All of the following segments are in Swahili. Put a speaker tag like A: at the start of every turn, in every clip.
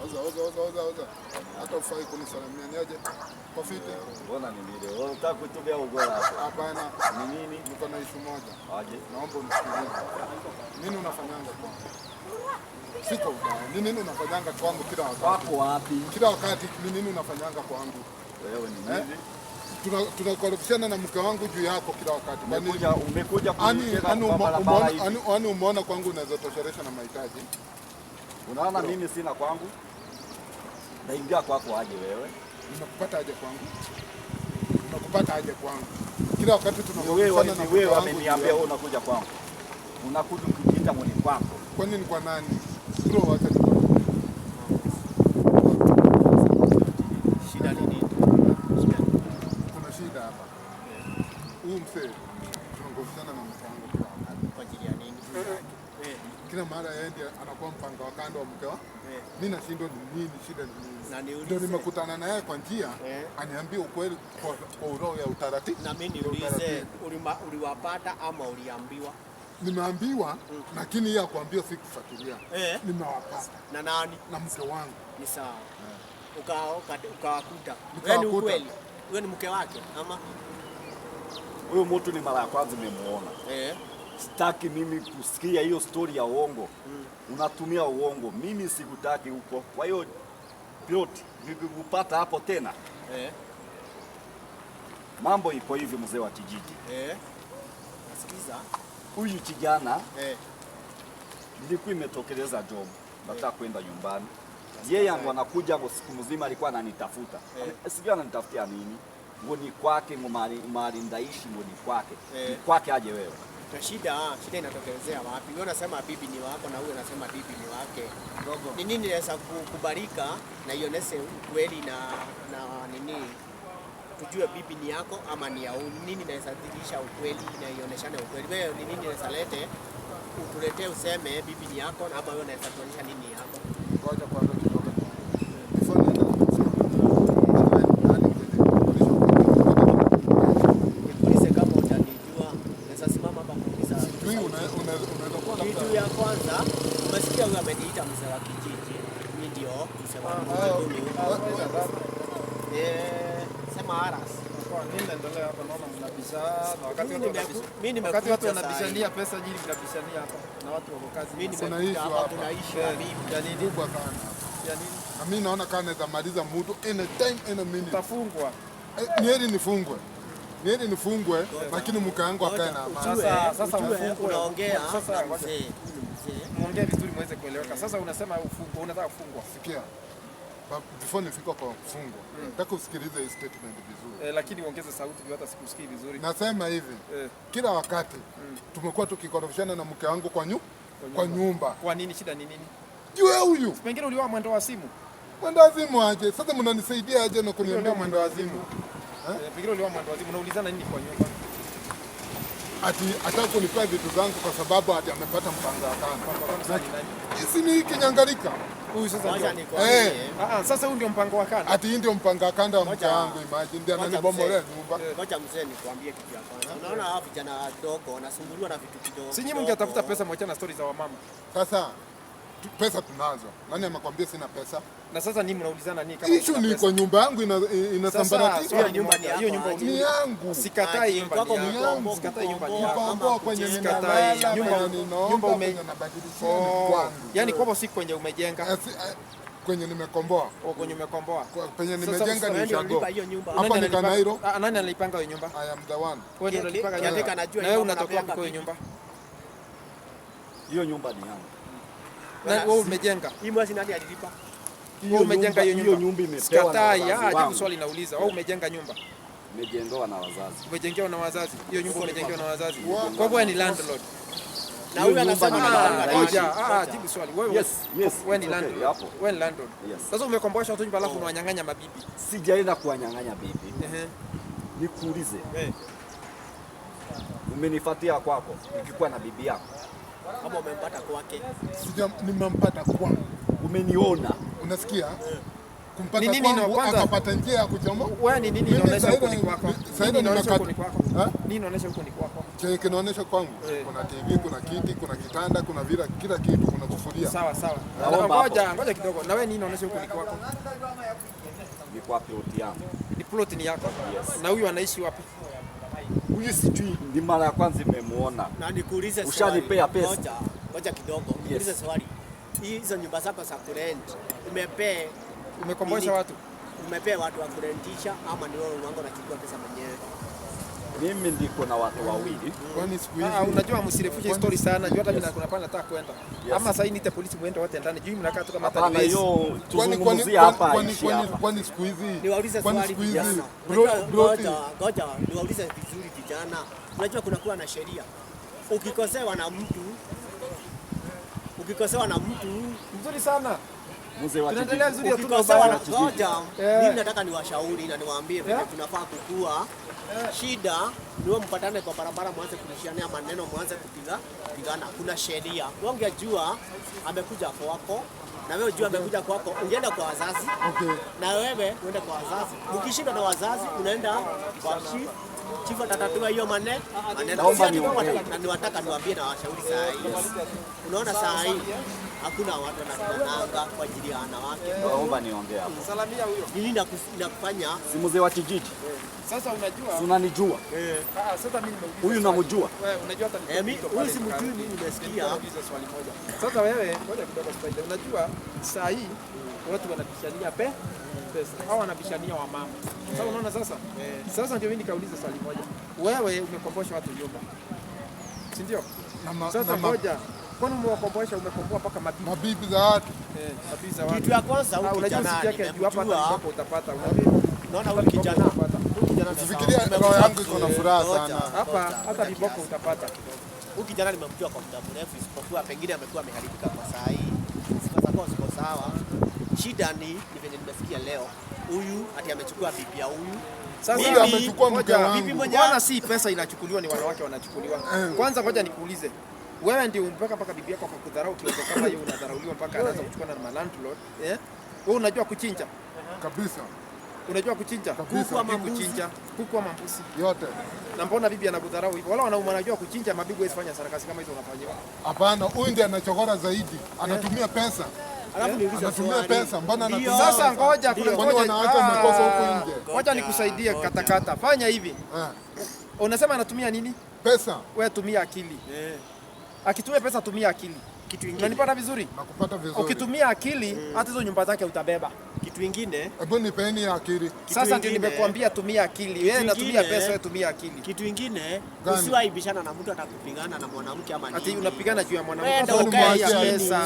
A: Oza. Hata ufai kunisalamia niaje? Kofiti.
B: Mbona ni vile? Wewe unataka kutubia ugola hapo?
A: Hapana.
B: Ni nini?
A: Niko na issue moja.
B: Aje.
A: Naomba unisikilize. Nini unafanyanga kwangu? Siko ubaya. Nini unafanyanga kwangu kila wakati?
B: Wako wapi?
A: Kila wakati nini unafanyanga kwangu?
B: Wewe ni nini?
A: Tunakorofishana na mke wangu juu yako kila wakati.
B: Umekuja kunicheka kwa barabara hivi.
A: Ani umeona kwangu unaweza tosheresha na mahitaji?
B: Unaona mimi sina kwangu? Naingia kwako aje wewe?
A: Unakupata aje kwangu? Unakupata aje kwangu? Kila wakati tunakorofishana na mke
B: wewe
A: wangu.
B: Ameniambia wewe unakuja kwangu. Unakuja kujiita mwenye kwako.
A: Kwa nini kwa nani? Bro, wacha
C: shida nini?
A: Kuna shida hapa. Huyu mzee tunakorofishana na mke wangu
C: Kwa ajili ya nini?
A: Kila mara yeye ndiye anakuwa mpanga wa kando wa mke wa. Mimi nashindwa ni nini shida ni nini? Ndio nimekutana naye kwa njia aniambie ukweli kwa uroho ya utaratibu.
C: Na mimi niulize uliwapata ama uliambiwa?
A: Nimeambiwa lakini yeye akwambia sikufuatilia. Nimewapata.
C: Na nani?
A: Na mke wangu.
C: Ni sawa. Ukawakuta. Wewe ni ukweli? Wewe ni mke wake ama?
B: Huyo mtu ni mara ya kwanza nimemuona. Sitaki mimi kusikia hiyo story ya uongo. Unatumia uongo. Mimi sikutaki huko. Kwa hiyo piloti nikikupata hapo tena. Mambo iko hivi mzee wa kijiji.
C: Nasikiza.
B: Huyu kijana nilikuwa imetokeleza job. Nataka kwenda nyumbani. Yeye ndo anakuja siku mzima alikuwa ananitafuta. Sijui ananitafutia nini. Ngoni kwake mahali ndaishi ngoni kwake. Ni kwake aje wewe?
C: Shida inatokelezea wapi? Wewe unasema bibi ni wako na huyo anasema bibi ni wake. Ni nini inaweza kukubalika na ionese ukweli na nini? Tujue bibi ni yako ama ni yao. Nini inaweza dhihirisha ukweli na ioneshane ukweli? Wewe ni nini inaweza lete utuletee useme bibi ni yako na ama wewe unaweza kuonyesha nini yako?
A: Ngoja kwanza kidogo.
C: Kitu ya kwanza umesikia huyu ameniita mzee wa kijiji. Mimi ndio mzee wa kijiji. Sema Aras.
D: Kwa nini naendelea hapa naona mnabishana
C: wakati watu
D: wanabishania pesa nyingi mnabishania hapa na watu wako kazi.
C: Mimi nimekuja hapa tunaishi na bibi.
A: Ya nini kubwa sana?
D: Ya nini?
A: Na mimi naona kama naweza maliza mtu anytime in a minute.
D: Utafungwa.
A: Nieri nifungwe lakini mke wangu akae na amani.
D: Sasa
C: unaongea
D: sasa muongee vizuri muweze kueleweka. Sasa unasema ufungwe, unataka kufungwa.
A: Sikia. Before nifika kwa kufungwa, nataka usikilize hii statement vizuri.
D: Lakini uongeze sauti hata sikusikii vizuri.
A: Nasema hivi. Kila wakati tumekuwa tukikorofishana na mke wangu kwa nyumba.
D: Kwa nini? Shida ni nini?
A: Jua huyu.
D: Pengine ulioa mwendo wa simu.
A: Mwendo wa simu aje? Sasa mnanisaidia aje na kuniambia mwendo wa simu?
D: Pengine ulioa mwendo wa simu. Unaulizana nini kwa nyumba?
A: Ati ataka kunipea vitu zangu kwa sababu ati amepata mpanga wa kando. Hisi ni kinyangalika.
D: Huyu sasa ndio. Sasa huyu ndio mpango wa kando.
A: Ati ndio mpango wa kando wa mke wangu, imagine ndio ananibomolea nyumba.
C: Ngoja mzee nikwambie kitu ya kwanza. Unaona hao vijana wadogo wanasumbuliwa na vitu kidogo.
D: Si nyinyi mngetafuta pesa mwacha na stories za wamama.
A: Sasa pesa tunazo. Nani amekwambia sina pesa?
D: Na sasa nini mnaulizana nini kama
A: issue ni kwa nyumba yangu inasambaratika.
D: Hiyo nyumba
A: ni yangu.
D: Sikatai nyumba yako
A: ni yangu.
D: Sikatai nyumba yako.
A: Kwa kwenye ninalala
D: nyumba
A: umebadilisha kwangu.
D: Yaani kwamba si kwenye umejenga.
A: Kwenye nimekomboa.
D: Kwenye umekomboa.
A: Penye nimejenga ni shago.
C: Hapa
A: ni Kanairo.
D: Nani analipanga hiyo nyumba?
A: I am the one.
D: Wewe ndio unalipanga nyumba. Na wewe unatoka kwa hiyo nyumba?
B: Hiyo nyumba ni yangu.
D: Na wewe umejenga?
C: Hii mwezi nani alilipa?
D: Wewe umejenga hiyo
B: nyumba imepewa na wazazi.
D: Jibu swali nauliza. Wewe umejenga nyumba?
B: Nimejengewa na wazazi.
D: Umejengewa na wazazi. Hiyo nyumba umejengewa na wazazi. Kwa hivyo ni landlord.
C: Na huyu anasema
D: jibu swali. Wewe
B: wewe
D: ni landlord. Wewe ni landlord. Sasa umekomboa watu nyumba alafu unawanyang'anya mabibi.
B: Sijaenda kuwanyang'anya bibi. Nikuulize. Umenifuatia kwako nikikuwa na bibi yako.
C: Kama umempata kwake.
A: Nimempata kwangu.
B: Umeniona.
A: Unasikia? Kumpata kwangu akapata njia ya kuchomoa.
D: Wewe ni nini inaonyesha huko ni kwako? Nini inaonyesha huko ni kwako? Nini inaonyesha huko ni kwako?
A: Chenye kinaonyesha kwangu kuna TV, kuna kiti, kuna kitanda, kuna kila kitu, kuna sufuria.
D: Sawa. Ngoja kidogo. Na wewe nini unaonyesha huko ni kwako?
B: Ni kwa plot yangu.
D: Ni plot ni yako?
B: Yes.
D: Na huyu anaishi wapi?
B: Huyu sijui, ni mara ya kwanza nimemuona.
C: Na nikuulize swali.
B: Ushanipea pesa.
C: Ngoja kidogo. Nikuulize swali. Hizo nyumba zako za kurent
D: umekomboesha watu?
C: Umepea watu wa kurentisha ama ni wewe unaanza unachukua pesa mwenyewe?
B: Mimi ndiko na watu wawili.
A: Kwani siku hizi
D: unajua msirefushe story sana. Jua hata mimi kuna pana nataka kwenda. Ama sasa niite polisi muende wote ndani. Juu mnakaa tu kama hata
B: ni hiyo tuzungumzie hapa.
A: Kwani siku hizi
C: niwaulize swali vijana. Ngoja niwaulize vizuri vijana. Unajua kuna kuwa na sheria. Ukikosewa na mtu
D: mzuri sana.
B: Mzee wa kijiji.
C: Mimi nataka niwashauri na niwaambie vile tunafaa kukua. Shida niwe mpatane kwa barabara, mwanze kurushiana maneno, mwanze kupigana. Kuna sheria. Wewe jua amekuja kwako na wewe jua amekuja kwako, ungeenda kwa wazazi. Na wewe uende kwa wazazi. Ukishinda na wazazi unaenda kwa chifu atatatua hiyo maneno. Na niwataka niwaambie na washauri saa hii. Unaona saa hii hakuna watu wanatananga kwa ajili ya wanawake.
B: Naomba niongee hapo.
D: Salamia huyo.
C: Nini nakufanya?
B: Si mzee wa kijiji.
D: Sasa unajua?
B: Unanijua?
D: Sasa mimi nimeuliza.
B: Huyu namjua?
D: Wewe unajua hata
C: huyu si mjui, mimi nimesikia.
D: Nauliza swali moja. Sasa wewe ngoja kidogo Spider. Unajua saa hii watu wanabishania pesa. Hao wanabishania wamama. Sasa unaona sasa? Sasa ndio mimi nikauliza swali moja. Wewe umekombosha watu nyumba. Si ndio? Sasa ngoja. Kwani umewakomboesha, umekomboa mpaka
A: mabibi za watu?
D: Mabibi za watu.
C: Kitu ya kwanza huyu kijana
D: hapa utapata.
C: Unaona huyu kijana.
A: Usifikiria roho yangu iko na furaha sana.
D: Hapa hata viboko utapata.
C: Huyu kijana nimemjua kwa muda mrefu, isipokuwa pengine amekuwa ameharibika kwa saa hii. Sifa zako ziko sawa. Shida ni vile nimesikia leo. Huyu ati amechukua bibi ya huyu.
A: Sasa amechukua mke wangu.
C: Bibi mmoja.
D: Bwana, si pesa inachukuliwa, ni wanawake wanachukuliwa. Kwanza ngoja nikuulize. Wewe ndio mpaka bibi yako akakudharau kiwango kama hiyo, unadharauliwa mpaka anaanza kuchukua na landlord. Wewe unajua kuchinja?
A: Kabisa.
D: Unajua kuchinja?
C: Kuku ama
D: kuchinja? Kuku ama mbuzi?
A: Yote.
D: Na mbona bibi anakudharau hivyo? Wala wanaume wanajua kuchinja, mabibi hawezi fanya sarakasi kama hizo unafanyiwa.
A: Hapana, huyu ndiye anachokora zaidi. Anatumia pesa.
C: Alafu niulize
A: anatumia pesa, mbona anatumia?
D: Sasa ngoja
A: wanawake wamekosa huko nje.
D: Ngoja nikusaidie katakata. Fanya hivi. Unasema anatumia nini?
A: Pesa.
D: Wewe tumia akili. Akitumia pesa tumia akili.
C: Kitu kingine.
D: Unanipata vizuri?
A: Nakupata vizuri.
D: Ukitumia akili hata hizo nyumba zake utabeba.
C: Kitu kingine.
A: Hebu nipeni akili.
D: Sasa ndio nimekuambia tumia akili. Wewe unatumia pesa, wewe tumia akili.
C: Kitu kingine, usiwaibishana na mtu atakupigana na mwanamke ama nini.
D: Ati unapigana juu ya mwanamke.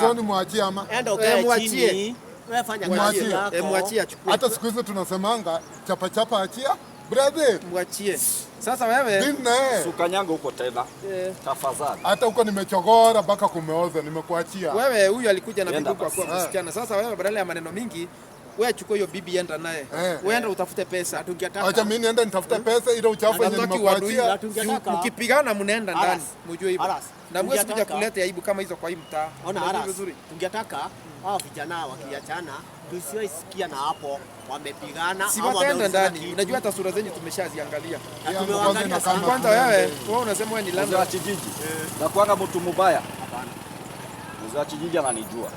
A: Sio ni mwachie ama.
C: Enda ukae chini. Wewe fanya kazi yako.
D: Mwachie achukue.
A: Hata siku hizo tunasemanga chapa achia. Brother,
D: mwachie. Sasa wewe
B: sukanyanga huko tena. Tafadhali.
A: Hata huko nimechogora mpaka kumeoza, nimekuachia.
D: Wewe huyu alikuja na bibi kwa msichana. Sasa wewe badala ya maneno mingi, wewe chukua hiyo bibi enda naye. Wewe enda utafute pesa.
A: Acha mimi niende nitafute pesa ile uchafu yenye nimekuachia.
D: Mkipigana mnaenda ndani. Mjue hivyo. Na mwezi kuja kuleta aibu kama hizo kwa hii mtaa.
C: Ona vizuri. Tungetaka hao vijana wakiachana tusiwaisikia na hapo wamepigana
D: si wataenda ndani. Unajua hata sura zenyu tumeshaziangalia.
C: Tumeangalia sana.
D: Kwanza wewe unasema wewe ni
B: landlord wa kijiji. Na kuanga mtu mbaya.
C: Hapana.
B: Mzee wa kijiji ananijua.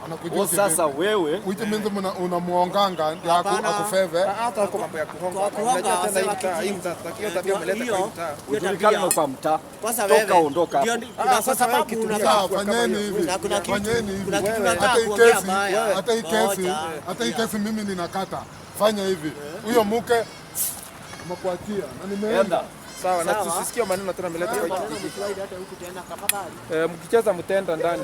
A: Anakujua
B: sasa wewe
A: wiki mingi unamuonganga ndio akufeve.
D: Hata kwa mambo ya kuhonga. Unajua tena hii mtaa hiyo tabia umeleta kwa mtaa.
B: Ujulikane kwa mtaa. Toka ondoka.
C: Kwa sababu
A: fanyeni hivi. Fanyeni hivi. Hata hii kesi mimi ninakata. Fanya hivi. Huyo mke umekuachia na nimeenda.
D: Sawa, na tusisikie maneno tena ameleta kwa kijiji. Mkicheza mtenda ndani.